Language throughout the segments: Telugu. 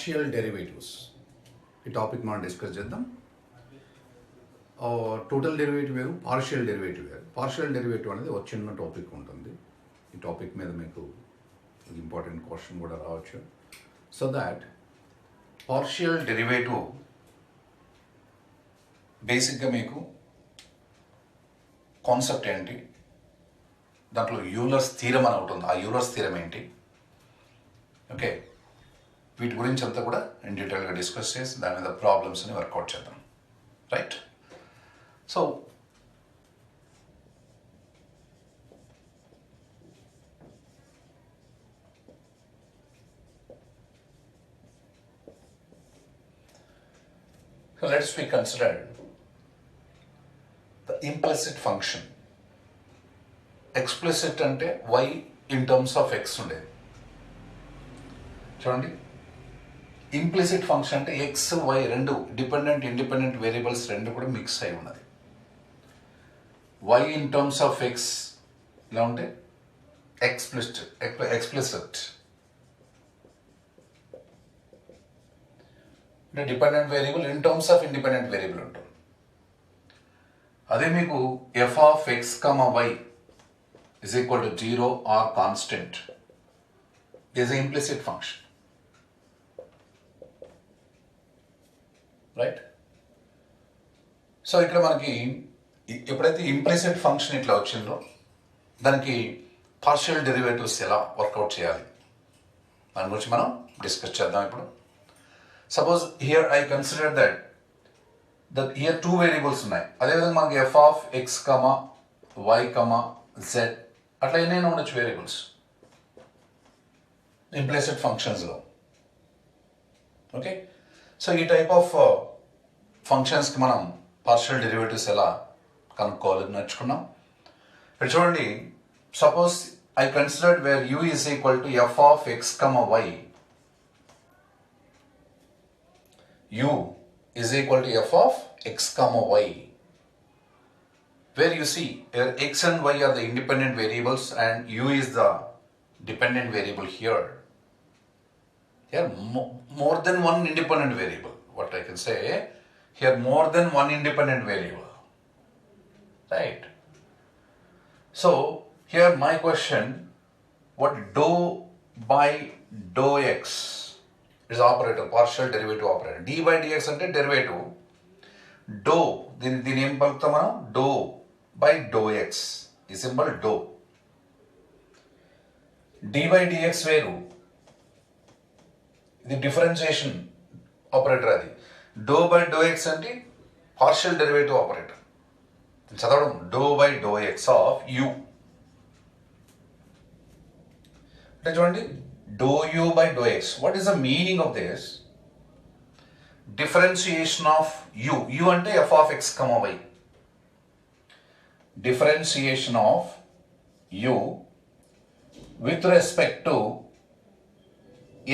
పార్షియల్ డెరివేటివ్స్ ఈ టాపిక్ మనం డిస్కస్ చేద్దాం. టోటల్ డెరివేటివ్ వేరు, పార్షియల్ డెరివేటివ్ వేరు. పార్షియల్ డెరివేటివ్ అనేది ఒక చిన్న టాపిక్ ఉంటుంది. ఈ టాపిక్ మీద మీకు ఇంపార్టెంట్ క్వశ్చన్ కూడా రావచ్చు. సో దాట్ పార్షియల్ డెరివేటివ్ బేసిక్గా మీకు కాన్సెప్ట్ ఏంటి, దాంట్లో యూలర్స్ థీరం అని ఉంటుంది. ఆ యూలర్స్ థీరం ఏంటి, ఓకే, వీటి గురించి అంతా కూడా ఇన్ డీటెయిల్గా డిస్కస్ చేసి దాని మీద ప్రాబ్లమ్స్ని వర్కౌట్ చేద్దాం. Right. So let's we consider the implicit function. Explicit అంటే y in terms of x ఉండేది. చూడండి, ఇంప్లిసిట్ ఫంక్షన్ అంటే ఎక్స్ వై రెండు డిపెండెంట్ ఇండిపెండెంట్ వేరియబుల్స్ రెండు కూడా మిక్స్ అయి ఉన్నది. Y in terms of x ఇలా ఉంటే ఎక్స్ప్లిసిట్ అంటే dependent variable in terms of independent variable ఉంటుంది. అదే మీకు f of x comma y is equal to 0 or constant is an implicit function, right? So ఇక్కడ మనకి ఎప్పుడైతే ఇంప్లిసిట్ ఫంక్షన్ ఇట్లా వచ్చిందో దానికి పార్షియల్ డెరివేటివ్స్ ఎలా వర్కౌట్ చేయాలి దాని గురించి మనం డిస్కస్ చేద్దాం. ఇప్పుడు suppose here I consider that here two variables ఉన్నాయి. అదేవిధంగా మనకి f of x comma y comma z అట్లా ఎన్నైనా ఉండొచ్చు వేరియబుల్స్ ఇంప్లిసిట్ ఫంక్షన్స్లో. ఓకే, సో ఈ టైప్ ఆఫ్ ఫంక్షన్స్కి మనం పార్షియల్ డెరివేటివ్స్ ఎలా కనుక్కోవాలని నేర్చుకున్నాం. ఇప్పుడు చూడండి, suppose I considered where u is equal to f of x comma y. U is equal to f of x comma y, where you see x and y are the independent variables and u is the dependent variable here. Here more than one independent variable. What I can say, here more than one independent variable. Right. So here my question, what dou by dou x is operator, partial derivative operator. d by dx ante derivative. Dou, దీని ఏం పలుకుతాం మనం, dou by dou x, ఈ symbol dou. d by dx వేరు, ఇది డిఫరెన్షియేషన్ ఆపరేటర్. అది dou by dou x అంటే పార్షియల్ డెరివేటివ్ ఆపరేటర్. చదవడం dou by dou x of u అంటే చూడండి, dou u by dou x. What is the meaning of this? Differentiation of u అంటే f of x, y. Differentiation of u with respect to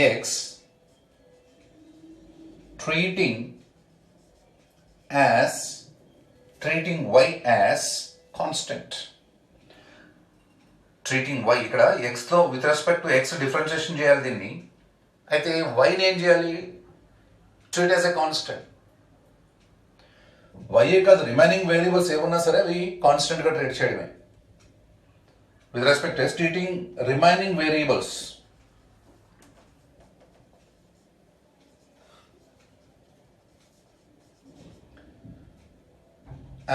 x, treating y as constant. Treating y ఇక్కడ x లో with respect to x differentiation చేయాలి దీన్ని. అయితే y ని ఏం చేయాలి? Treat as a constant. వైఏ కాదు, రిమైనింగ్ వేరియబుల్స్ ఏమన్నా సరే అవి కాన్స్టెంట్గా ట్రీట్ చేయడమే. With respect to treating remaining variables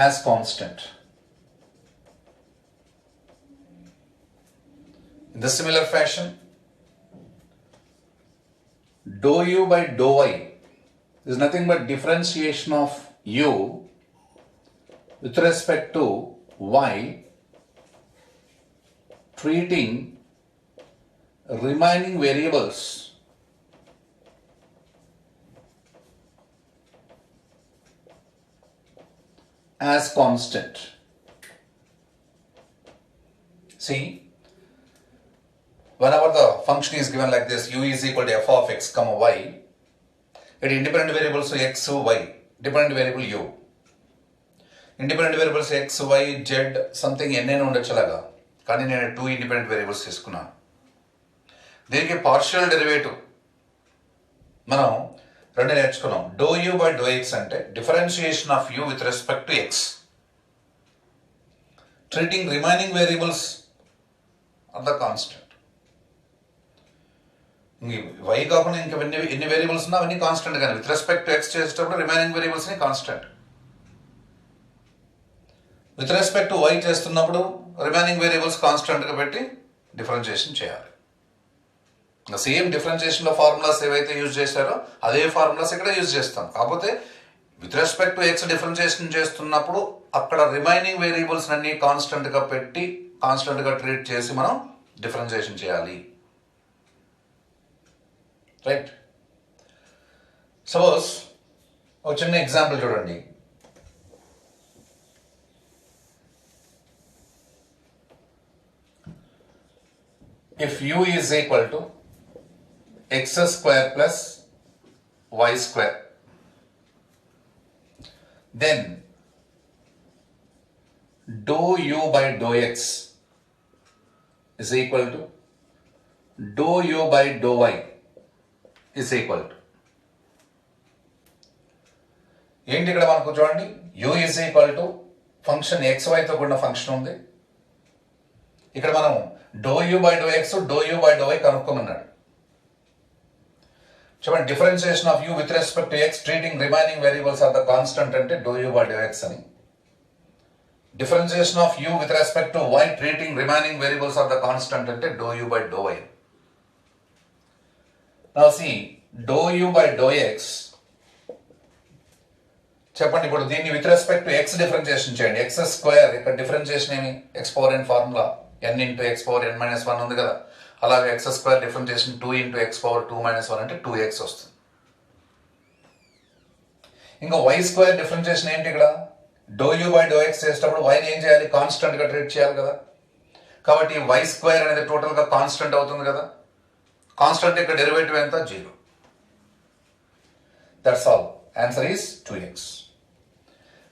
as constant. In the similar fashion, dou u by dou y is nothing but differentiation of u with respect to y, treating remaining variables as constant. See, whenever the function is given like this, u is equal to f of x comma y, it independent variables x, y, dependent variable u. Independent variables x, y, z something ఎన్నైనా ఉండొచ్చు అలాగా, కానీ నేను 2 ఇండిపెండెంట్ వేరియబుల్స్ తీసుకున్నాను. దీనికి పార్షియల్ డెరివేటివ్ మనం రెండు నేర్చుకున్నాం. Dou u by do x అంటే differentiation of u with respect to x, treating remaining variables are the constant. Y కాకుండా ఇంకా ఎన్ని వేరియబుల్స్ ఉన్నా అవన్నీ కాన్స్టెంట్, కానీ విత్ రెస్పెక్ట్ టు ఎక్స్ చేసేటప్పుడు రిమైనింగ్ వేరియబుల్స్ని కాన్స్టెంట్. విత్ రెస్పెక్ట్ టు వై చేస్తున్నప్పుడు రిమైనింగ్ వేరియబుల్స్ కాన్స్టెంట్గా పెట్టి డిఫరెన్షియేషన్ చేయాలి. సేమ్ డిఫరెన్షియేషన్లో ఫార్ములాస్ ఏవైతే యూజ్ చేశారో అదే ఫార్ములాస్ ఇక్కడ యూజ్ చేస్తాం. కాకపోతే with respect to x differentiation చేస్తున్నప్పుడు అక్కడ రిమైనింగ్ వేరియబుల్స్ అన్ని కాన్స్టెంట్గా పెట్టి కాన్స్టెంట్గా ట్రీట్ చేసి మనం డిఫరెన్షియేషన్ చేయాలి. రైట్. సపోజ్ ఒక చిన్న ఎగ్జాంపుల్ చూడండి. If u is equal to x square plus y square, then dou u by dou x is equal to dou u by dou y is equal to. ఏంటి ఇక్కడ మనకు చూడండి, u is equal to function xy తో కూడిన ఫంక్షన్ ఉంది. ఇక్కడ మనం dou u by do x dou u by dou y కనుక్కోమన్నాడు. చూడండి, differentiation of u with respect to x treating remaining variables are the constant అంటే dou u by do x అని. Differentiation of u with respect to y treating remaining variables are the constant అంటే dou u by dou y. Now see dou u by do X. చెప్పండి, ఇప్పుడు దీన్ని with respect to x differentiation చేయండి. ఎక్స్ స్క్వేర్ ఇక్కడ డిఫరెన్షియేషన్ ఏమి, x power n formula n into x power n minus 1 ఉంది కదా. అలాగే x square differentiation 2 into x power 2 minus 1 అంటే 2x వస్తుంది. ఇంకా వై స్క్వేర్ డిఫరెన్షియేషన్ ఏంటి, ఇక్కడ do u by do x చేసేటప్పుడు వైని ఏం చేయాలి, కాన్స్టెంట్గా ట్రీట్ చేయాలి కదా. కాబట్టి వై స్క్వేర్ అనేది టోటల్గా కాన్స్టెంట్ అవుతుంది కదా. కాన్స్టెంట్ యొక్క డెరివేటివ్ ఎంత, 0. That's all, answer is 2x.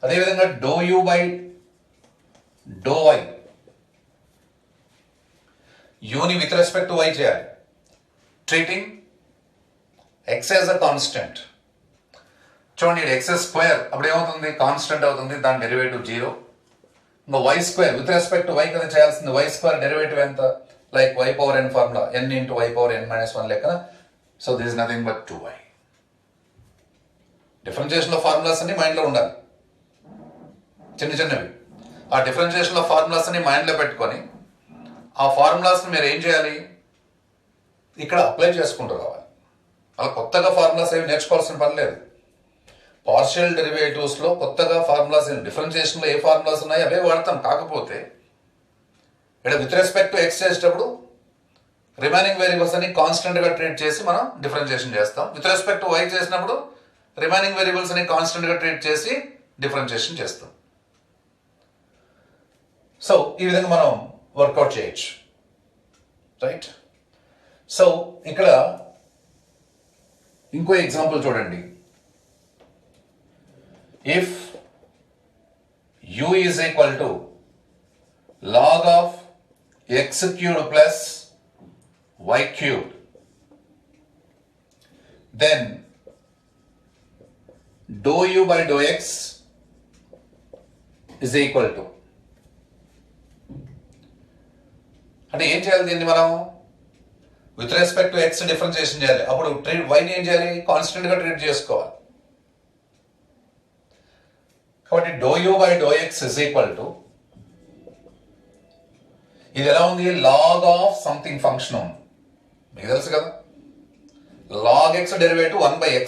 అదేవిధంగా dou u by dou y, యూని విత్ రెస్పెక్ట్ టు వై చేయాలి, treating x as a constant. చూడండి, ఎక్స్ స్క్వేర్ అప్పుడు ఏమవుతుంది, కాన్స్టెంట్ అవుతుంది, దాని డెరివేటివ్ 0. ఇంకా y square with respect to y కదా చేయాల్సింది. వై స్క్వేర్ డెరివేటివ్ ఎంత, like y power n formula n into y power n minus 1 లెక్కన. So this is nothing but 2y. డిఫరెన్షియేషన్లో ఫార్ములాస్ అన్ని మైండ్లో ఉండాలి, చిన్న చిన్నవి. ఆ డిఫరెన్షియేషన్లో ఫార్ములాస్ అన్ని మైండ్లో పెట్టుకొని ఆ ఫార్ములాస్ని మీరు ఏం చేయాలి, ఇక్కడ అప్లై చేసుకుంటూ రావాలి. అలా కొత్తగా ఫార్ములాస్ ఏమి నేర్చుకోవాల్సిన పని లేదు. పార్షియల్ డెరివేటివ్స్లో కొత్తగా ఫార్ములాస్, డిఫరెన్షియేషన్లో ఏ ఫార్ములాస్ ఉన్నాయో అవే వాడతాం. కాకపోతే ఇక్కడ విత్ రెస్పెక్ట్ టు ఎక్స్ చేసేటప్పుడు రిమైనింగ్ వేరియబుల్స్ అని కాన్స్టెంట్గా ట్రీట్ చేసి మనం డిఫరెన్షియేషన్ చేస్తాం. విత్ రెస్పెక్ట్ టు వై చేసినప్పుడు రిమైనింగ్ వేరియబుల్స్ అని కాన్స్టెంట్గా ట్రీట్ చేసి డిఫరెన్షియేషన్ చేస్తాం. సో ఈ విధంగా మనం వర్కౌట్ చేయొచ్చు. రైట్. సో ఇక్కడ ఇంకో ఎగ్జాంపుల్ చూడండి. If u is equal to log of x cubed plus y cubed, then dou u by dou x is equal to, అంటే ఏం చేయాలి, దీన్ని మనం with respect to x differentiation చేయాలి. అప్పుడు వైని ఏం చేయాలి, కాన్స్టెంట్గా ట్రీట్ చేసుకోవాలి. కాబట్టి dou u by do x is equal to, ఇది ఎలా ఉంది, లాగ్ ఆఫ్ సంథింగ్ ఫంక్షన్ ఉంది, మీకు తెలుసు కదా. Log x derivative 1/x.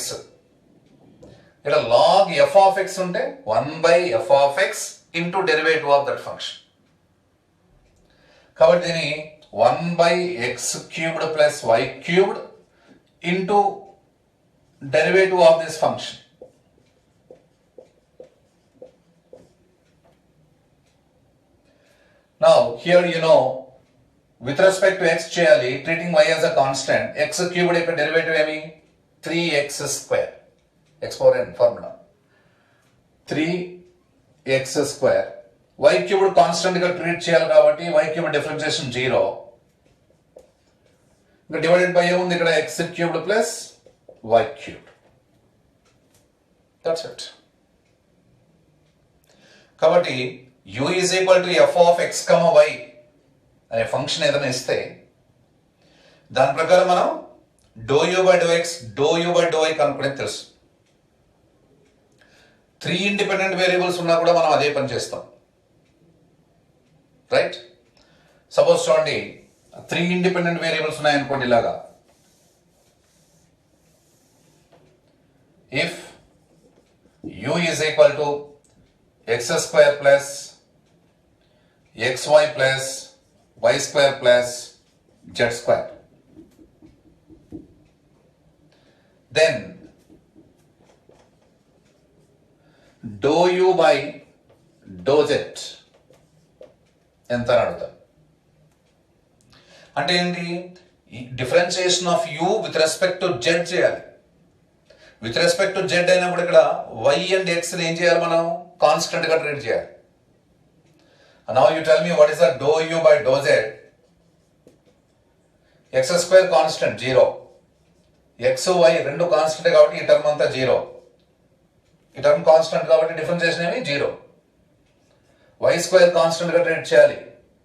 ఇక్కడ లాగ్ ఎఫ్ ఆఫ్ ఎక్స్ ఉంటే 1/f of x into derivative of that function. కాబట్టి దీన్ని 1/x cubed plus y cubed into derivative of this function. Now here you know with respect to x చేయాలి, treating y as a constant. x cubed యొక్క డెరివేటివ్ ఏమి, 3x square, x power n formula 3x square. y cubed constant గా ట్రీట్ చేయాలి కాబట్టి y క్యూబ్డ్ డిఫరెన్షియేషన్ 0. ఇంకా డివైడెడ్ బై ఏముంది ఇక్కడ, x cubed plus y cubed. That's it. కాబట్టి u is equal to f of x, y అనే ఫంక్షన్ ఏదైనా ఇస్తే దాని ప్రకారం మనం dou u by do x, dou u by dou y కనుక్కునేది తెలుసు. 3 ఇండిపెండెంట్ వేరియబుల్స్ ఉన్నా కూడా మనం అదే పని చేస్తాం, రైట్? సపోజ్ చూడండి, 3 ఇండిపెండెంట్ వేరియబుల్స్ ఉన్నాయనుకోండి ఇలాగా. If u is equal to x square plus xy plus y square plus z square, then dou u by dou z ఎంత అని అడుగుతాం. అంటే ఏంటి? Differentiation of u with respect to z చేయాలి. విత్ రెస్పెక్ట్ టు z అయినప్పుడు ఇక్కడ y అండ్ x ఏం చేయాలి? మనం కాన్స్టెంట్ గా ట్రీట్ చేయాలి. Now you tell me what is the dou u by dou z. x square constant 0, x y రెండు కాన్స్టెంట్ కాబట్టి ఈ టర్మ్ అంతా 0, ఈ టర్మ్ కాన్స్టెంట్ కాబట్టి డిఫరెన్షియేషన్ ఏమి 0. y స్క్వేర్ కాన్స్టెంట్ గా ట్రీట్ చేయాలి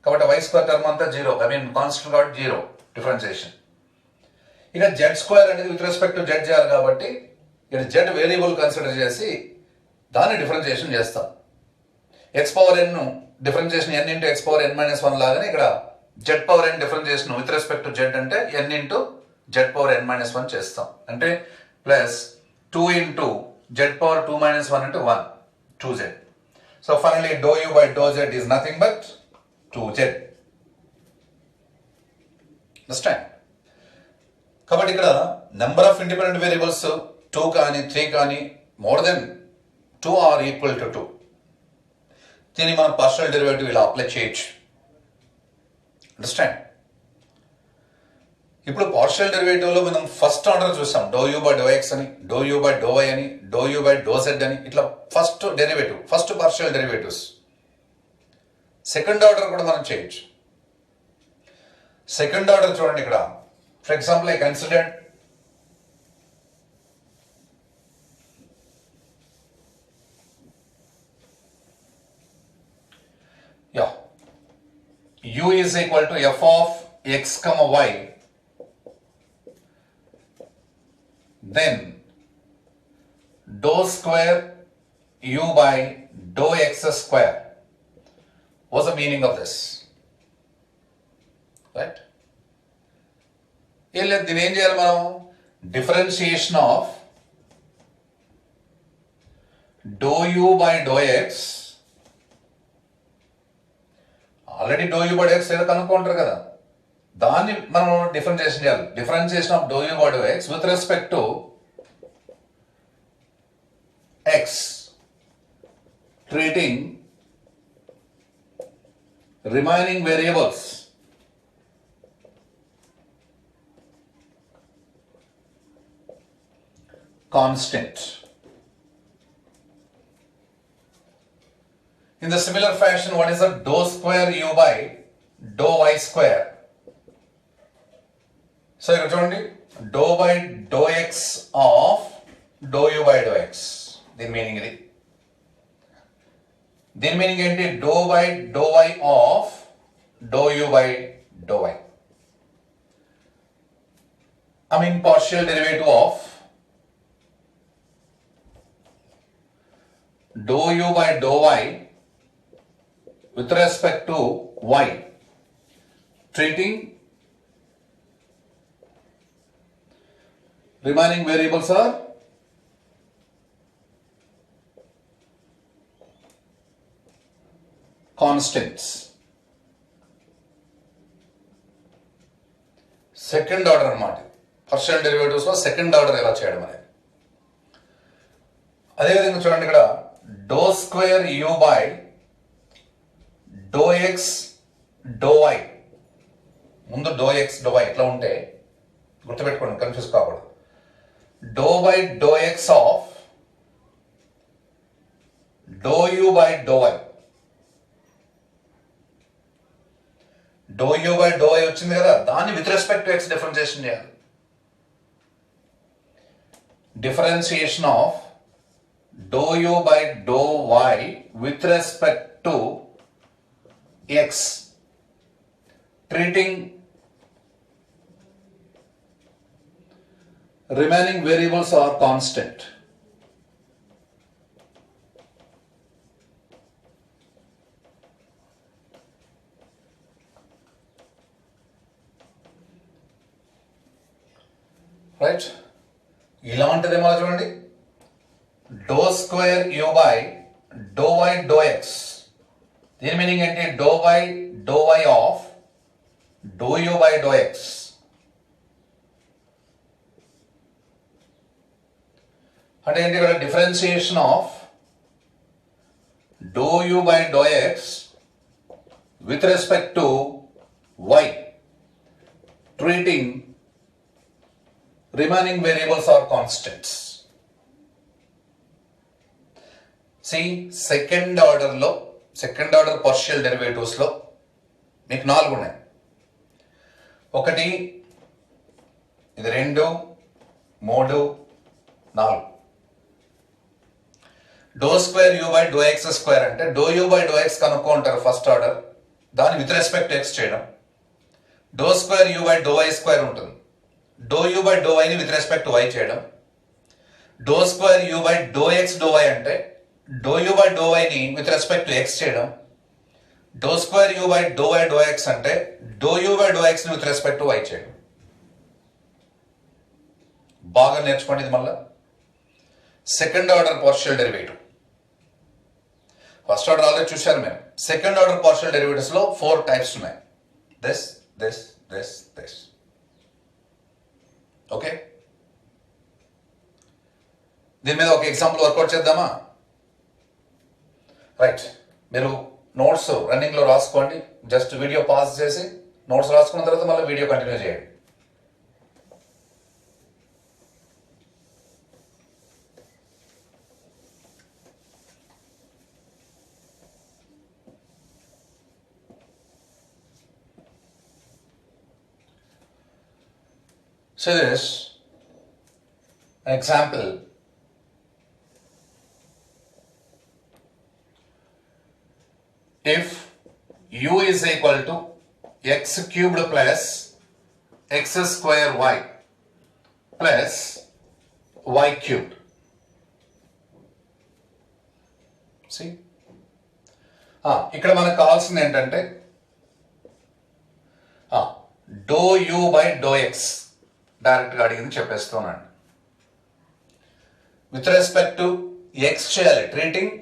కాబట్టి y స్క్వేర్ టర్మ్ అంతా 0, ఐ మీన్ కాన్స్టెంట్ కాబట్టి 0 డిఫరెన్షియేషన్. ఇక z స్క్వేర్ అనేది విత్ రెస్పెక్ట్ టు z చేయాలి కాబట్టి ఇక్కడ z వేరియబుల్ కన్సిడర్ చేసి దాన్ని డిఫరెన్షియేషన్ చేస్తాం. x power n differentiation n into x power n minus 1 లాగానే ఇక్కడ z power n differentiation with respect to z అంటే n into z power n minus 1 చేస్తాం. అంటే plus 2 into z power 2 minus 1 అంటే 1, 2z. So finally dou u by dou z is nothing but 2z. Understand? కాబట్టి ఇక్కడ నెంబర్ ఆఫ్ ఇండిపెండెంట్ వేరియబుల్స్ 2 కానీ 3 కానీ more than 2 or equal to 2. దీన్ని మనం పార్షియల్ డెరివేటివ్ ఇలా అప్లై చేయొచ్చు. అండర్స్టాండ్? ఇప్పుడు పార్షియల్ డెరివేటివ్ లో మనం ఫస్ట్ ఆర్డర్ చూసాం, dou u by do x అని, dou u by dou y అని, dou u by dou z అని, ఇట్లా first derivative, first partial derivatives. Second order కూడా మనం చేయొచ్చు. సెకండ్ ఆర్డర్ చూడండి ఇక్కడ, for example I consider u is equal to f of x comma y, then dou square u by dou x square. What's the meaning of this? Right? దీని ఏం చేయాలి మనం? Differentiation of dou u by dou x, already dou u by x ఏదో కనుక్కుంటారు కదా, దాన్ని మనం డిఫరెన్షియేషన్ చేయాలి. Differentiation of dou u by do x with respect to x, treating remaining variables constant. In the similar fashion, what is the dou square u by dou y square? So ఇక్కడ చూడండి, dou by dou x of dou u by dou x. దీని మీనింగ్ ఇది. దీని మీనింగ్ ఏంటి? dou by dou y of dou u by dou y. I mean partial derivative of dou u by dou y with respect to y, treating remaining variables are constants. Second order అన్నమాట. పార్షియల్ డెరివేటివ్స్ లో సెకండ్ ఆర్డర్ ఎలా చేయడం అనేది. అదేవిధంగా చూడండి ఇక్కడ dou square u by do x dou y, ముందు డో ఎక్స్ డో వై ఇట్లా ఉంటే గుర్తుపెట్టుకోండి, కన్ఫ్యూజ్ కాకూడదు. Dou by do x of dou u by dou y. Dou u by dou y వచ్చింది కదా, దాన్ని with respect to x differentiation చేయాలి. differentiation of dou u by dou y with respect to x, treating remaining variables are constant. Right, ఇలా ఉంటుంది ఏమో చూడండి. Dou square u by dou y dou x, దీని మీనింగ్ ఏంటి? Dou y of dou u by do x. అంటే ఏంటి? ఇక్కడ differentiation of dou u by do x with respect to y, treating remaining variables are constants. See, second order partial derivatives లో మీకు 4 ఉన్నాయి. 1, ఇది 2, 3, 4. Dou square u by do x square అంటే dou u by do x కనుక్కుంటారు ఫస్ట్ ఆర్డర్, దాని విత్ రెస్పెక్ట్ ఎక్స్ చేయడం. Dou square u by dou y square ఉంటుంది, డో యూ బై డో వైని విత్ రెస్పెక్ట్ వై చేయడం. Dou square u by do x dou y అంటే డో యూ బై డో వైని విత్ రెస్పెక్ట్ ఎక్స్ చేయడం. Dou square u by dou y dou x అంటే dou u by do x ని విత్ రెస్పెక్ట్ వై చేయడం. బాగా నేర్చుకోండి ఇది. మళ్ళా second order partial derivative. First order already చూశారు మేము. సెకండ్ ఆర్డర్ పార్షియల్ డెరివేటివ్స్ లో 4 టైప్స్ ఉన్నాయి. This this this this. Okay, దీని మీద ఒక ఎగ్జాంపుల్ వర్కౌట్ చేద్దామా? రైట్, మీరు నోట్స్ రన్నింగ్ లో రాసుకోండి. జస్ట్ వీడియో పాజ్ చేసి నోట్స్ రాసుకున్న తర్వాత మళ్ళీ వీడియో కంటిన్యూ చేయండి. So this example, if u is equal to x cubed plus x square y plus y cubed. See, ఇక్కడ మనకు కావాల్సింది ఏంటంటే dou u by do x డైరెక్ట్గా అడిగింది చెప్పేస్తున్నాను. విత్ రెస్పెక్ట్ టు ఎక్స్ చేయాలి, treating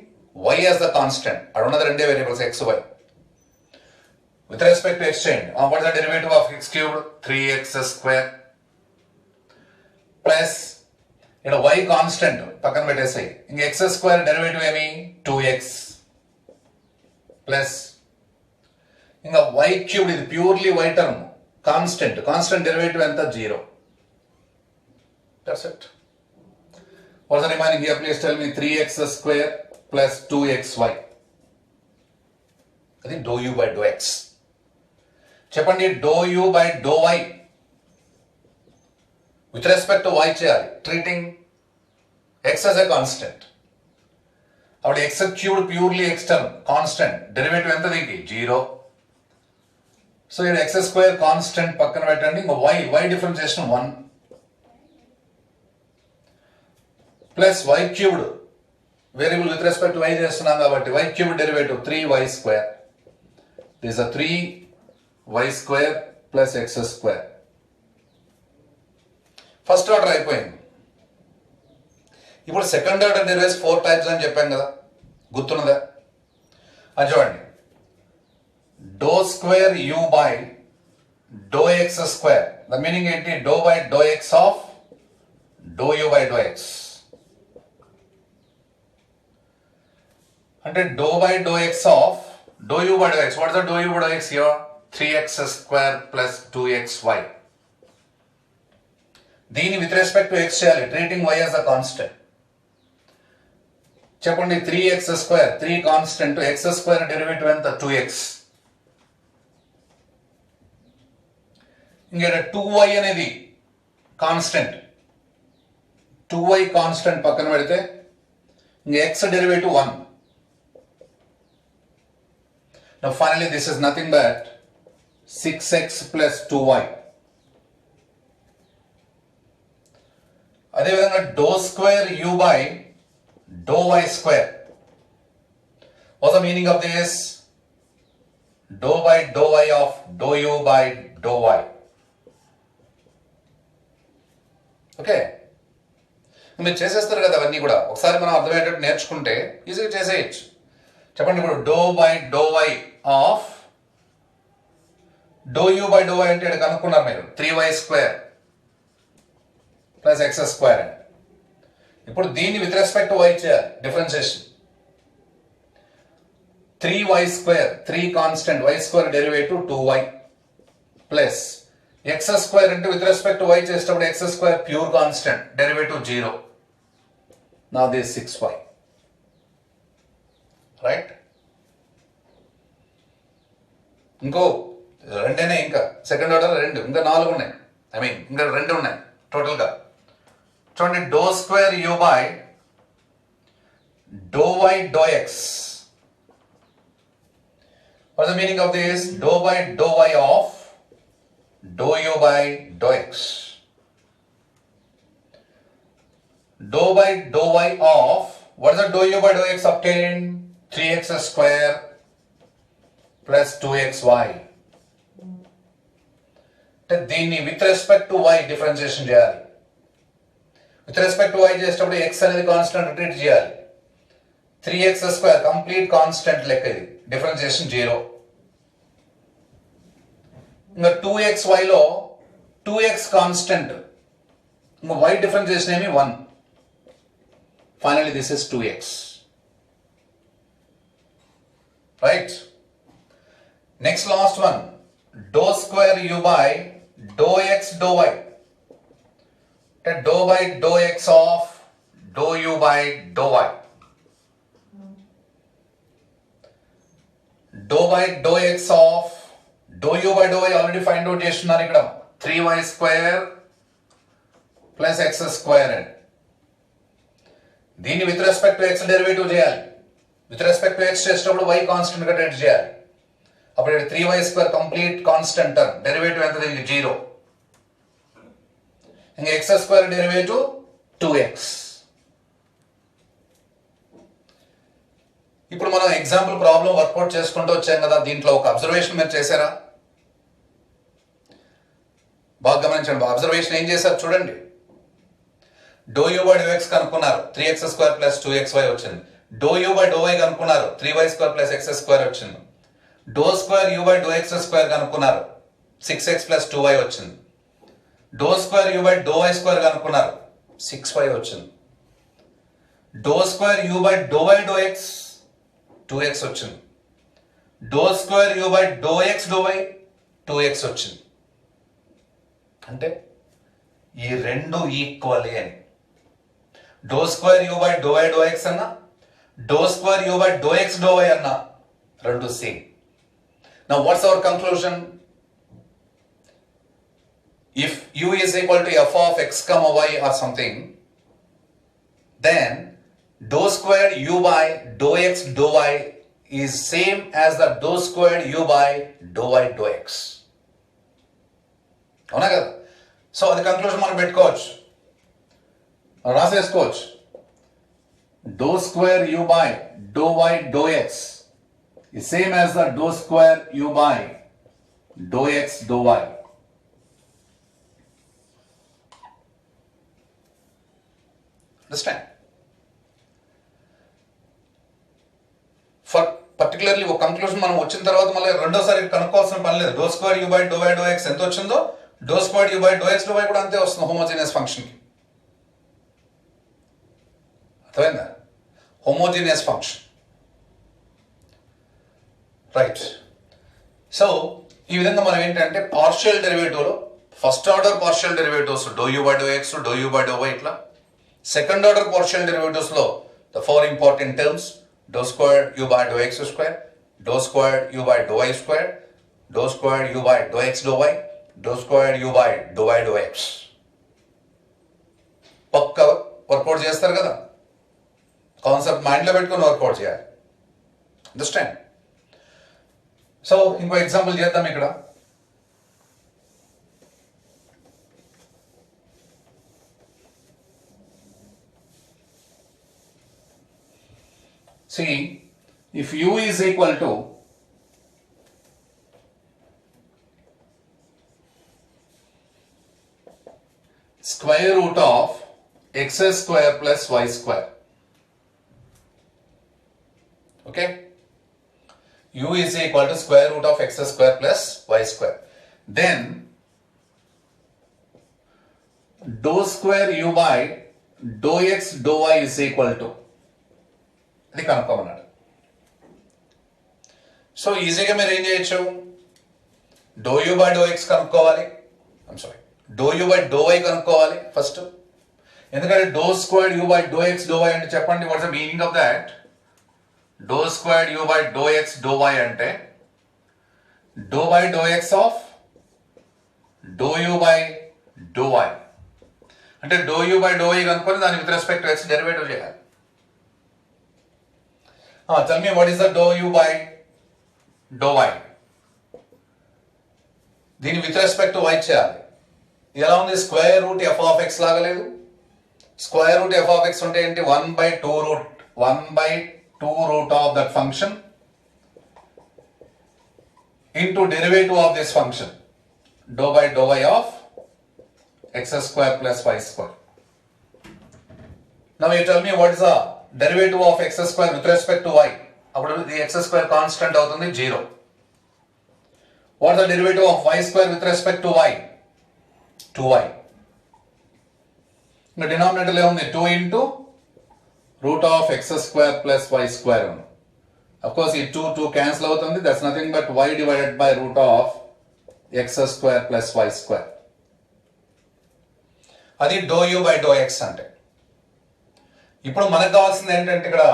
y as the constant. అక్కడ ఉన్నది 2 variables x y. With respect to x చేయండి. What the derivative of x cubed 3x square plus ఇక్కడ వై కాన్స్టెంట్ పక్కన పెట్టేసాయి. ఇంక ఎక్స్ స్క్వేర్ డెరివేటివ్ ఏమి 2x ప్లస్ ఇంకా వై క్యూబ్డ్, ఇది purely why term, constant derivative ఎంత? 0. That's it. What's the remaining here? Please tell me. 3x square plus 2xy. అది dou u by dou x. చెప్పండి, dou u by dou y with respect to y చేయాలి, treating x as a constant. అప్పుడు x cubed purely x term, constant, derivative ఎంత దీనికి? 0. సో ఇక్కడ x స్క్వేర్ కాన్స్టెంట్ పక్కన పెట్టండి. ఇంకా y differentiation 1 plus y cubed variable with respect y చేస్తున్నాం కాబట్టి y cubed derivative 3y square. This is 3y square plus x square. First order అయిపోయింది. ఇప్పుడు సెకండ్ ఆర్డర్ డెరివేటివ్స్ 4 టైప్స్ అని చెప్పాం కదా, గుర్తున్నదా? అది చూడండి. Dou square u by do x square, the meaning ఏంటి? Dou by do x of dou u by do x. అంటే dou by do x of dou u by do x. What is the dou u by do x here? 3x square plus 2xy. దీని విత్ రెస్పెక్ట్ టు ఎక్స్ చేయాలి, treating y as a constant. చెప్పండి, 3x square, 3 constant, x square derivative ఎంత? 2x. ఇంకా 2y అనేది కాన్స్టెంట్, 2y కాన్స్టెంట్ పక్కన పెడితే ఇంక x derivative 1. Now finally this is nothing but 6x plus 2y. అదేవిధంగా dou square u by dou y square. What's the meaning of this? Dou by dou y of dou u by dou y. Okay, మీరు చేసేస్తారు కదా అవన్నీ కూడా. ఒకసారి మనం అర్థమయ్యేటట్టు నేర్చుకుంటే ఈజీగా చేసేయచ్చు. చెప్పండి ఇప్పుడు dou by dou y of dou u by dou y అంటే ఇక్కడ కనుక్కున్నారు మీరు 3y square plus X square అని. ఇప్పుడు దీన్ని విత్ రెస్పెక్ట్ టు వై చేయాలి differentiation. 3y square 3 constant y square derivative 2y plus X square అంటే విత్ రెస్పెక్ట్ టు వై చేసేటప్పుడు X square pure constant derivative 0. Now this 6y. Right, ఇంకో రెండేనే, ఇంకా సెకండ్ ఆర్డర్ 2, ఇంకా 4 ఉన్నాయి. ఇంకా 2 ఉన్నాయి టోటల్గా. చూడండి, dou square u by dou y dou x. What the meaning of this? Dou by dou y of dou u by do x. Dou by dou y of, what is the dou u by dou x obtained? 3x square plus 2xy. దీన్ని with respect to y differentiation చేయాలి. విత్ రెస్పెక్ట్ టు y చేసేటప్పుడు x అనేది కాన్స్టెంట్ ట్రీట్ చేయాలి. 3x స్క్వేర్ కంప్లీట్ కాన్స్టెంట్ లెక్క, ఇది డిఫరెన్షియేషన్ 0. ఇంకా 2xy లో 2x కాన్స్టెంట్, ఇంకా y డిఫరెన్షియేషన్ ఏమి 1. Finally, this is 2x. Right? Next, last one. Dou square u by dou x dou y. Dou by dou x of dou u by dou y. Dou by dou x of dou u by dou y already find out చేస్తున్నారు ఇక్కడ. 3y square plus x square. దీన్ని with respect to x derivative చేయాలి. విత్ రెస్పెక్ట్ టు ఎక్స్ చేసేటప్పుడు y కాన్స్టెంట్ గా ట్రీట్ చేయాలి. అప్పుడు 3y square complete constant term, derivative ఎంత దీనికి 0. ఇంకా x స్క్వేర్ డెరివేటివ్ 2x. ఇప్పుడు మనం ఎగ్జాంపుల్ ప్రాబ్లం వర్కౌట్ చేసుకుంటూ వచ్చాం కదా. దీంట్లో ఒక అబ్జర్వేషన్ మీరు చేశారా? బాగా గమనించండి. అబ్జర్వేషన్ ఏం చేశారు చూడండి. Dou u by do x కనుక్కున్నారు, 3x స్క్వేర్ ప్లస్ 2xy వచ్చింది. Dou u by dou y కనుక్కున్నారు, 3y square plus x square వచ్చింది. Dou square u by do x square కనుక్కున్నారు, 6x ప్లస్ 2y వచ్చింది. Dou square u by dou y square కనుక్కున్నారు, 6y వచ్చింది. Dou square u by dou y dou x 2x వచ్చింది. Dou square u by do x dou y 2x వచ్చింది. అంటే ఈ రెండు ఈక్వలే అని. Dou square u by dou y dou x అన్నా, dou square u by do x dou y అన్నా, రెండు same. Now what's our conclusion? If u is equal to f of x comma y or something, then dou squared u by dou x dou y is same as the dou squared u by dou y dou x. అవునా కదా? సో అది కంక్లూజన్ మనం పెట్టుకోవచ్చు, రాసేసుకోవచ్చు. Dou square u by dou y dou x is same as the dou square u by dou x dou y. Understand? For particularly ఒక కంక్లూజన్ మనం వచ్చిన తర్వాత మళ్ళీ రెండోసారి కనుక్కోవాల్సిన పని లేదు. Dou square u by dou y dou x ఎంత వచ్చిందో dou square u by do x dou y కూడా అంతే వస్తుంది హోమోజీనియస్ ఫంక్షన్ కి. అర్థమైందా? Homogeneous function. రైట్. సో ఈ విధంగా మనం ఏంటంటే పార్షియల్ డెరివేటివ్లో first order partial derivatives dou u by do x dou u by dou y ఇట్లా. సెకండ్ ఆర్డర్ పార్షియల్ డెరివేటివ్స్ లో the four important terms dou squared u by do x square, dou squared u by dou y square, dou squared u by do x dou y, dou squared u by dou y dou x. పక్క వర్కౌట్ చేస్తారు కదా, కాన్సెప్ట్ మైండ్లో పెట్టుకొని వర్కౌట్ చేయాలి. అండర్స్టాండ్? సో ఇంకో ఎగ్జాంపుల్ చేద్దాం ఇక్కడ. See, if u is equal to square root of x square plus y square. Okay? U is equal to square root of x square plus y square. Then dou square u by dou x dou y is equal to, అది కనుక్కోమన్నాడు. సో ఈజీగా మీరు ఏం చేయొచ్చు, dou u by do x కనుక్కోవాలి, dou u by dou y కనుక్కోవాలి ఫస్ట్. ఎందుకంటే dou squared u by do x dou y అంటే చెప్పండి, what's the meaning of that? Dou squared u by do x dou y అంటే dou by do x of dou u by dou y. అంటే dou u by dou y కనుక్కొని దాని with respect to x derivative చేయాలి. Tell me what is the dou u by dou y. దీని విత్ రెస్పెక్ట్ టు y చేయాలి. ఎలా ఉంది? Square root f of x లాగా లేదు? Square root f of x ఉంటే ఏంటి? 1/2 root of that function into derivative of this function dou by dou y of x square plus y square. Now you tell me what is the derivative of x square with respect to y. అప్పుడు the x square constant అవుతుంది 0. What is the derivative of y square with respect to y? 2y. ఇంకా డినామినేటర్ లో ఉంది 2 into root of x square plus y square. Of course ఈ 2 cancel అవుతుంది, that's nothing but y divided by root of x square plus y square. అది dou u by dou x అంటే. ఇప్పుడు మనకు కావాల్సింది ఏంటంటే ఇక్కడ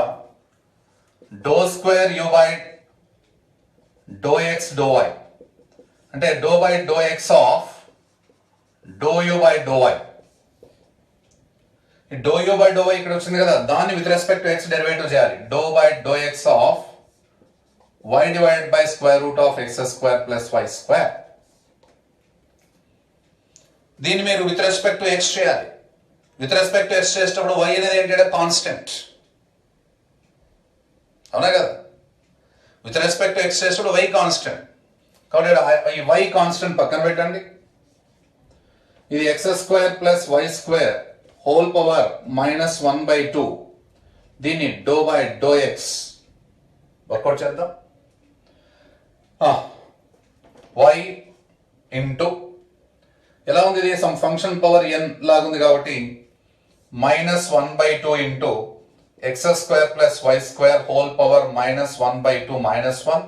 dou square u by do x dou y అంటే dou by do x of dou u by dou y. Dou u by dou y ఇక్కడ వచ్చింది కదా, దాన్ని with respect to x derivative చేయాలి. Dou by do x of y divided by square root of x square plus y square. దీన్ని మీరు విత్ రెస్పెక్ట్ టు ఎక్స్ చేయాలి. విత్ రెస్పెక్ట్ టు ఎక్స్ చేసేటప్పుడు y అనేది ఏంటంటే కాన్స్టెంట్, అవునా కదా? విత్ రెస్పెక్ట్ టు ఎక్స్ చేసేటప్పుడు y కాన్స్టెంట్. కాబట్టి ఈ y కాన్స్టెంట్ పక్కన పెట్టండి. ఇది x square plus y square whole power -1/2. దీన్ని dou by do x work out చేద్దాం. y ఇంటూ ఎలా ఉంది? ఇది సమ్ ఫంక్షన్ పవర్ n లాగుంది కాబట్టి -1/2 into x square plus y square whole power -1/2 -1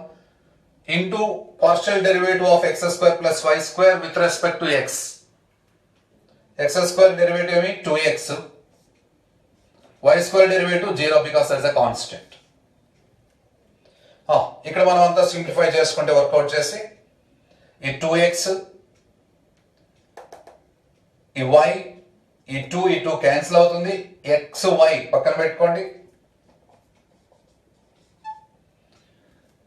into partial derivative of x square plus y square with respect to x. X square derivative ఏమి 2x, y square derivative 0 because that is a constant. ఇక్కడ మనం అంతా సింప్లిఫై చేసుకుంటే వర్కౌట్ చేసి ఈ 2x ఈ y ఈ 2 క్యాన్సిల్ అవుతుంది, ఎక్స్ వై పక్కన పెట్టుకోండి.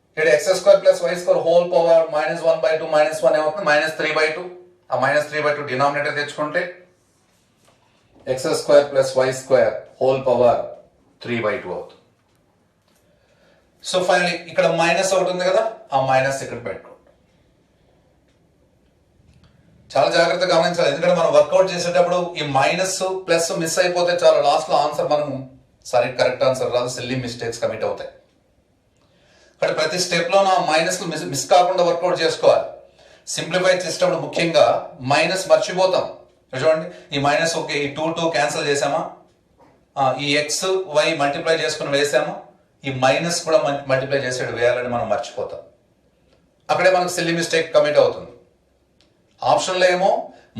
ఇక్కడ x square plus y square whole power -1/2 -1 ఏమవుతుంది? -3/2. ఆ -3/2 డినామినేటర్ తెచ్చుకుంటే x square plus y square whole power 3/2 అవుతుంది. సో ఫైనలీ ఇక్కడ మైనస్ ఒకటి ఉంది కదా, ఆ మైనస్ ఇక్కడ పెట్టుకోండి. చాలా జాగ్రత్తగా గమనించాలి, ఎందుకంటే మనం వర్కౌట్ చేసేటప్పుడు ఈ మైనస్ ప్లస్ మిస్ అయిపోతే చాలా లాస్ట్ లో ఆన్సర్ మనం సరే కరెక్ట్ ఆన్సర్ రాదు, సిల్లీ మిస్టేక్స్ కమిట్ అవుతాయి. కాబట్టి ప్రతి స్టెప్ లో నా మైనస్ మిస్ కాకుండా వర్కౌట్ చేసుకోవాలి. సింప్లిఫై చేసేటప్పుడు ముఖ్యంగా మైనస్ మర్చిపోతాం. చూడండి, ఈ మైనస్ ఓకే, ఈ 2 క్యాన్సిల్ చేసామా, ఈ ఎక్స్ వై మల్టిప్లై చేసుకుని వేసామా, ఈ మైనస్ కూడా మల్టిప్లై చేసేది వేయాలని మనం మర్చిపోతాం. అక్కడే మనకు సిల్లీ మిస్టేక్ కమిట్ అవుతుంది. ఆప్షన్లో ఏమో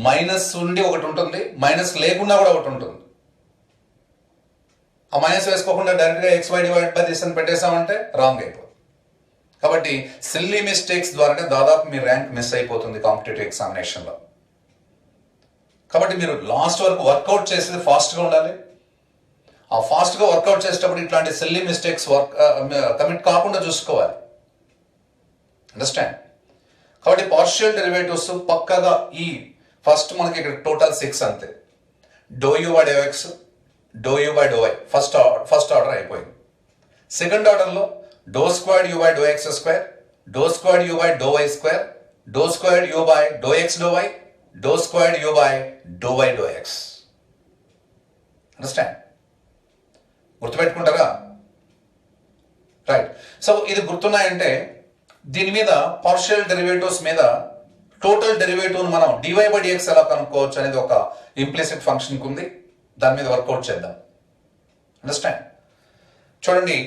మైనస్ ఉండి ఒకటి ఉంటుంది, మైనస్ లేకుండా కూడా ఒకటి ఉంటుంది. ఆ మైనస్ వేసుకోకుండా డైరెక్ట్గా X why divide by this అని పెట్టేసామంటే రాంగ్ అయిపోతుంది. కాబట్టి సిల్లీ మిస్టేక్స్ ద్వారానే దాదాపు మీ ర్యాంక్ మిస్ అయిపోతుంది కాంపిటేటివ్ ఎగ్జామినేషన్లో. కాబట్టి మీరు లాస్ట్ వరకు వర్కౌట్ చేసేది ఫాస్ట్గా ఉండాలి. ఆ ఫాస్ట్గా వర్కౌట్ చేసేటప్పుడు ఇట్లాంటి సిల్లీ మిస్టేక్స్ కమిట్ కాకుండా చూసుకోవాలి. అండర్స్టాండ్? కాబట్టి పార్షియల్ డెరివేటివ్స్ పక్కగా ఈ ఫస్ట్ మనకి ఇక్కడ టోటల్ 6 అంతే. Dou u by do x, dou u by dou y first order అయిపోయింది. సెకండ్ ఆర్డర్లో dou squared u by do x square, dou squared u by dou y square, dou squared u by do x dou y, dou squared u by dou y dou x. Understand? గుర్తుపెట్టుకుంటారా? రైట్. సో ఇది గుర్తున్నాయంటే దీని మీద పార్షియల్ డెరివేటివ్స్ మీద టోటల్ డెరివేటివ్ మనం డివై బై డిఎక్స్ ఎలా కనుక్కోవచ్చు అనేది ఒక ఇంప్లిసిట్ ఫంక్షన్ ఉంది. దాని మీద వర్కౌట్ చేద్దాం. అండర్స్టాండ్? చూడండి,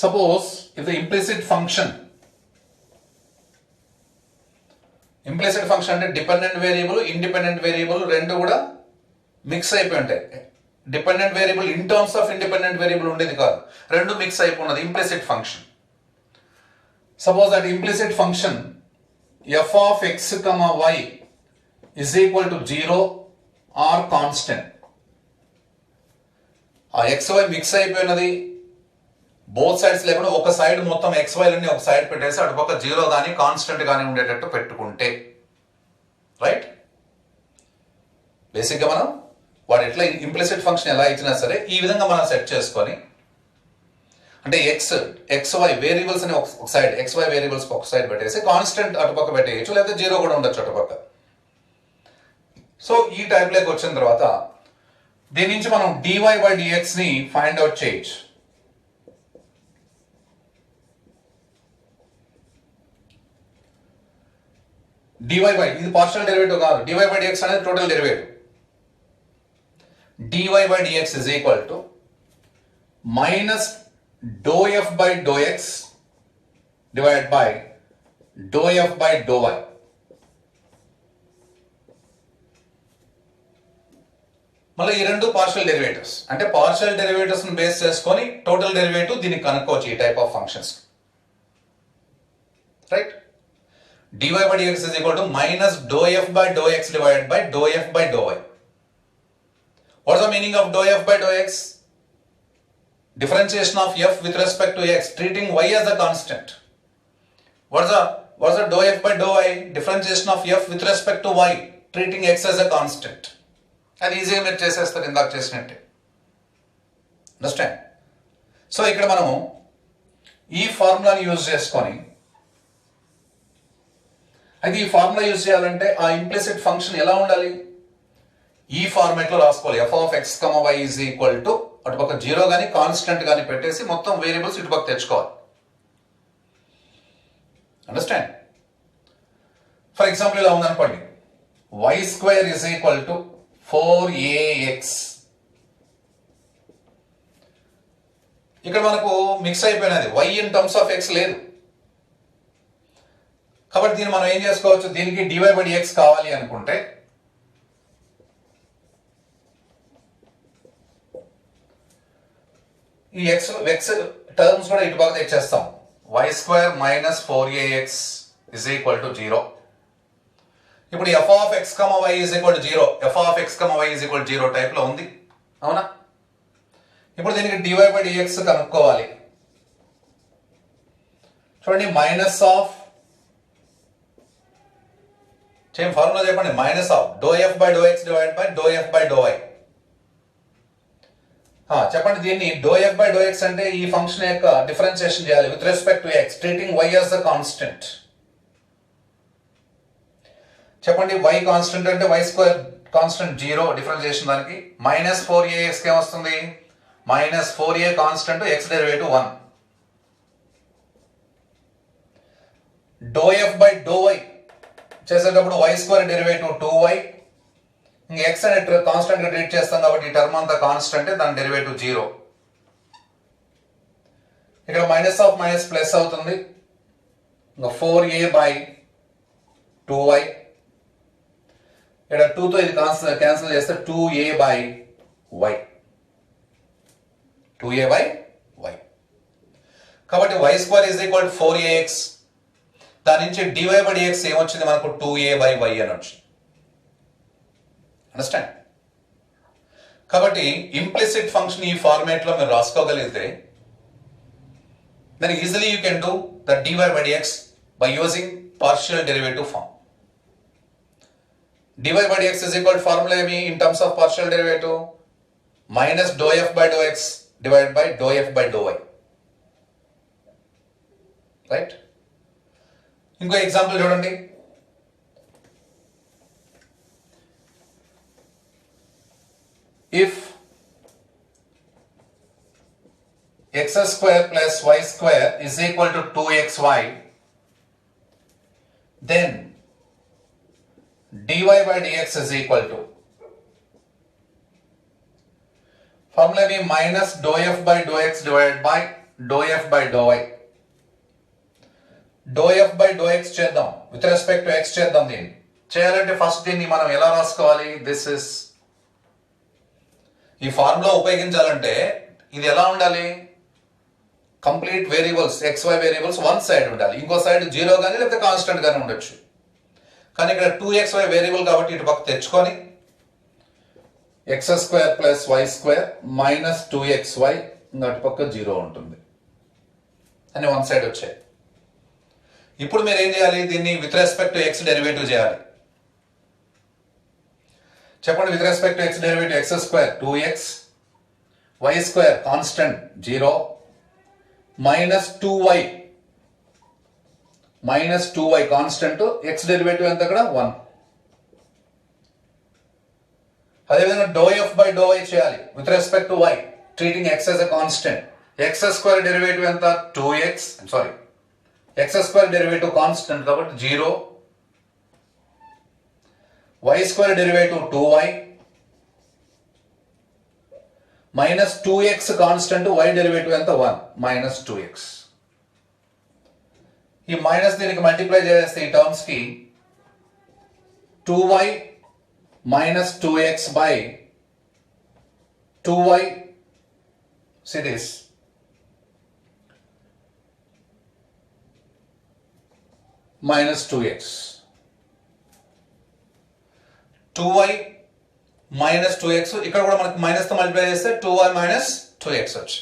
suppose if the implicit function అంటే డిపెండెంట్ వేరియబుల్ ఇండిపెండెంట్ వేరియబుల్ రెండు కూడా మిక్స్ అయిపోయి ఉంటాయి. Dependent variable in terms of independent variable ఉండేది కాదు, రెండు మిక్స్ అయిపోయినది implicit function. Suppose that implicit function f of x, y is equal to 0 or constant. ఆ xy మిక్స్ అయిపోయినది, బోత్ సైడ్స్ లేకుండా ఒక సైడ్ మొత్తం XY లని ఒక సైడ్ పెట్టేసి అటుపక్క 0 కానీ కాన్స్టెంట్ కానీ ఉండేటట్టు పెట్టుకుంటే, రైట్? బేసిక్గా మనం వాడు ఎట్లా ఇంప్లిసిట్ ఫంక్షన్ ఎలా ఇచ్చినా సరే ఈ విధంగా మనం సెట్ చేసుకొని, అంటే XY వేరియబుల్స్ అని ఒక సైడ్, XY వేరియబుల్స్ ఒక సైడ్ పెట్టేసి కాన్స్టెంట్ అటుపక్క పెట్టేయచ్చు, లేకపోతే 0 కూడా ఉండొచ్చు అటుపక్క. సో ఈ టైప్లోకి వచ్చిన తర్వాత దీని నుంచి మనం డివై బై డిఎక్స్ ని ఫైండ్ అవుట్ చేయొచ్చు. డివై బై, ఇది పార్షియల్ డెరివేటివ్ కాదు, డివై బై డిఎక్స్ అనేది total derivative. Dy by dx is equal to minus dou f by do x divide by dou f by dou y. మళ్ళీ ఈ రెండు పార్షియల్ డెరివేటివ్స్, అంటే పార్షియల్ డెరివేటివ్స్ ని బేస్ చేసుకొని టోటల్ డెరివేటివ్ దీన్ని కనుక్కోవచ్చు ఈ type of functions, right? dy by dx is equal to minus dou f by dou x divided by dou f by dou y. What's the meaning of dou f by dou x? Differentiation of f with respect to x, treating y as a constant. What's the dou f by dou y? Differentiation of f with respect to y, treating x as a constant. అది ఈజీగా మీరు చేసేస్తారు ఇందాక చేసినట్టే. అండర్స్టాండ్? సో ఇక్కడ మనము ఈ ఫార్ములాని యూజ్ చేసుకొని, అయితే ఈ ఫార్ములా యూజ్ చేయాలంటే ఆ ఇంప్లిసిట్ ఫంక్షన్ ఎలా ఉండాలి? ఈ ఫార్మాట్ లో రాసుకోవాలి. f of x, y is equal to అటుపక్క 0 కానీ కాన్స్టెంట్ కానీ పెట్టేసి మొత్తం వేరియబుల్స్ ఇటుపక్క తెచ్చుకోవాలి. అండర్స్టాండ్? ఫర్ ఎగ్జాంపుల్ ఇలా ఉందనుకోండి, y square is equal to 4ax. ఇక్కడ మనకు mix అయిపోయినది, y in terms of x లేదు కాబట్టి దీన్ని మనం ఏం చేసుకోవచ్చు, దీనికి డివై బై డిఎక్స్ కావాలి అనుకుంటే ఈ ఎక్స్ టర్మ్స్ కూడా ఇటు పక్క తెచ్చేస్తాం. y square minus 4ax is equal to 0. ఇప్పుడు f of x, y is equal to 0, f of x, y is equal to 0 type లో ఉంది, అవునా? ఇప్పుడు దీనికి డివై బై డిఎక్స్ కనుక్కోవాలి. చూడండి, మైనస్ ఆఫ్, సేమ్ ఫార్ములా చెప్పండి, minus of dou f by do x divide by dou f by dou y. చెప్పండి, దీన్ని dou f by do x అంటే ఈ ఫంక్షన్ యొక్క డిఫరెన్షియేషన్ చేయాలి with respect to x, treating y as the constant. చెప్పండి, వై కాన్స్టెంట్ అంటే వై స్క్వేర్ కాన్స్టెంట్ 0, డిఫరెన్షియేషన్ దానికి మైనస్ 4ax కి ఏమొస్తుంది, minus 4a constant x derivative 1. Dou f by dou why చేసేటప్పుడు వై స్క్వేర్ డెరివేటివ్ 2y, ఇంక ఎక్స్ అనే కాన్స్టెంట్ గా ట్రీట్ చేస్తాం కాబట్టి ఈ టర్మ్ అంతా కాన్స్టెంట్, దాని డెరివేటివ్ 0. ఇక్కడ మైనస్ ఆఫ్ మైనస్ ప్లస్ అవుతుంది, ఇంకా 4a బై 2y. ఇక్కడ 2తో ఇది క్యాన్సిల్ చేస్తే 2a by y, 2a by y. కాబట్టి y square is equal to 4ax. దాని నుంచి dy by dx ఏమొచ్చింది మనకు 2a by y అని వచ్చింది. అండర్స్టాండ్? కాబట్టి ఇంప్లిసిట్ ఫంక్షన్ ఈ ఫార్మేట్ లో మీరు రాసుకోగలిగితే then easily you can do the dy by dx by using partial derivative form. dy by dx is equal to formula in terms of partial derivative minus dou f by dou x divided by dou f by dou y. Right? ఇంకో ఎగ్జాంపుల్ చూడండి. If x square plus y square is equal to 2xy, then dy by dx is equal to formula be minus dou f by dou x divided by dou f by dou y. dou f by dou x చేద్దాం, విత్ రెస్పెక్ట్ టు x చేద్దాం. దీన్ని చేయాలంటే ఫస్ట్ దీన్ని మనం ఎలా రాసుకోవాలి? దిస్ ఇస్ ఈ ఫార్ములా ఉపయోగించాలంటే ఇది ఎలా ఉండాలి? Complete variables xy variables one side ఉండాలి, ఇంకో సైడ్ 0 కానీ లేకపోతే కాన్స్టెంట్ గానీ ఉండొచ్చు. కానీ ఇక్కడ 2xy వేరియబుల్ కాబట్టి ఇటు పక్క తెచ్చుకొని x square plus y square minus 2xy అటు పక్క 0 ఉంటుంది అని వన్ సైడ్ వచ్చాయి. ఇప్పుడు మీరు ఏం చేయాలి? దీన్ని with respect to x derivative చేయాలి. చెప్పండి, with respect to x derivative x square 2x, y square constant 0 minus 2y constant, x derivative ఎంత అక్కడ 1. అదేవిధంగా dou f by dou y చేయాలి with respect to y, treating x as a constant. x square derivative ఎంత 2x, sorry x square derivative constant కాబట్టి 0, y square derivative 2y minus 2x constant, y derivative ఎంత 1 మైనస్ 2x. ఈ మైనస్ దీనికి మల్టిప్లై చేస్తే ఈ టర్మ్స్ కి 2y minus 2x by 2y, see this, minus 2x. 2y minus 2x, ఇక్కడ కూడా మనకు మైనస్ తో మల్టిప్లై చేస్తే 2y minus 2x వచ్చి.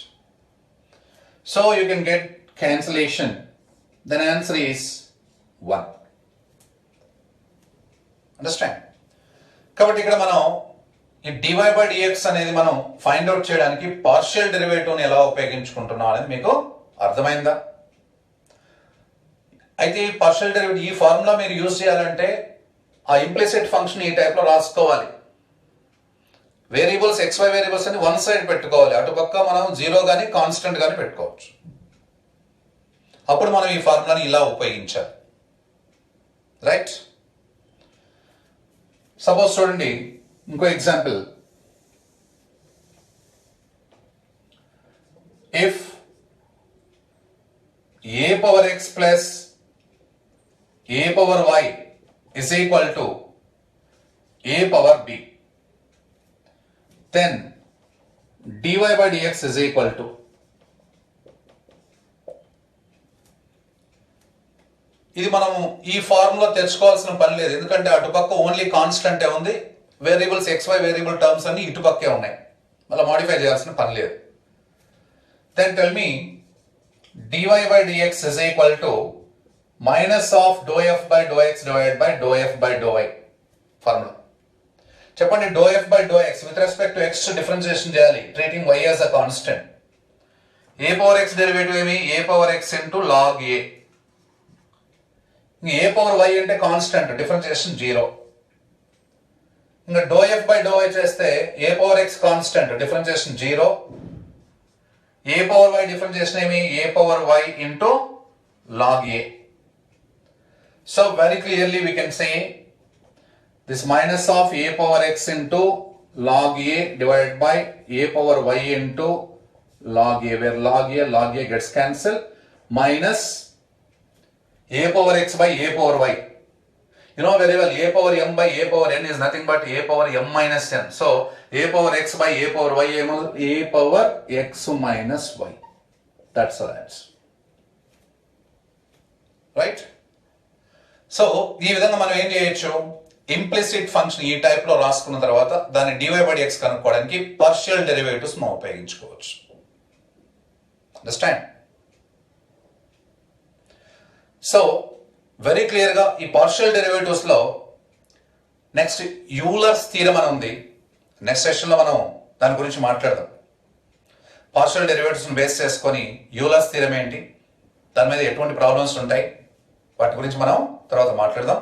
So you can get cancellation. Then answer is 1. Understand? కాబట్టి ఇక్కడ మనం ఈ dy by dx అనేది మనం ఫైండ్ అవుట్ చేయడానికి పార్షియల్ డెరివేటివ్ ని ఎలా ఉపయోగించుకుంటున్నాం అనేది మీకు అర్థమైందా? అయితే ఈ పార్షియల్ డెరివేటివ్ ఈ ఫార్ములా మీరు యూజ్ చేయాలంటే ఆ ఇంప్లిసిట్ ఫంక్షన్ ఈ టైప్ లో రాసుకోవాలి. వేరియబుల్స్ xy వేరియబుల్స్ అని వన్ సైడ్ పెట్టుకోవాలి, అటుపక్క మనం 0 కానీ కాన్స్టెంట్ కానీ పెట్టుకోవచ్చు. అప్పుడు మనం ఈ ఫార్ములాని ఇలా ఉపయోగించాలి. రైట్? సపోజ్ చూడండి ఇంకో example. If a power x plus a power y is equal to a power b, then dy by dx is equal to, ఇది మనం ఈ ఫార్ములా తెచ్చుకోవాల్సిన పని లేదు, ఎందుకంటే అటుపక్క ఓన్లీ కాన్స్టెంట్ ఉంది, వేరియబుల్స్ xy వేరియబుల్ టర్మ్స్ అన్ని ఇటుపక్కే ఉన్నాయి, మళ్ళీ మాడిఫై చేయాల్సిన పని లేదు. Then tell me dy by dx is equal to minus of dou f by dou x divided by dou f by dou y formula. చెప్పండి, dou f by dou x with respect to x differentiation చేయాలి, treating y as a constant. a power x derivative ఏమి? a power x into log a. ఇంకా a పవర్ y అంటే కాన్స్టెంట్, డిఫరెన్షియేషన్ 0. ఇంకా dou f by dou y చేస్తే a power x constant, differentiation 0. a power y differentiation ఏమి? a power y into log a. So very clearly we can say this minus of a power x into log a divided by a power y into log a, where log a gets cancelled, minus a power x by a power y. You know very well, a power m by a power n is nothing but a power m minus n. So a power x by a power y, a power x minus y. That's the answer. Right? So ఈ విధంగా మనం ఏం చేయొచ్చు, ఇంప్లిసిట్ ఫంక్షన్ ఈ టైప్ లో రాసుకున్న తర్వాత దాన్ని dy/dx కనుక్కోవడానికి పార్షియల్ డెరివేటివ్స్ మనం ఉపయోగించుకోవచ్చు. అండర్స్టాండ్? సో వెరీ క్లియర్ గా ఈ పార్షియల్ డెరివేటివ్స్ లో నెక్స్ట్ యూలర్స్ థీరం అని ఉంది. నెక్స్ట్ సెషన్ లో మనం దాని గురించి మాట్లాడదాం. పార్షియల్ డెరివేటివ్స్ బేస్ చేసుకొని యూలర్స్ థీరం ఏంటి, దాని మీద ఎటువంటి ప్రాబ్లమ్స్ ఉంటాయి, వాటి గురించి మనం తర్వాత మాట్లాడదాం.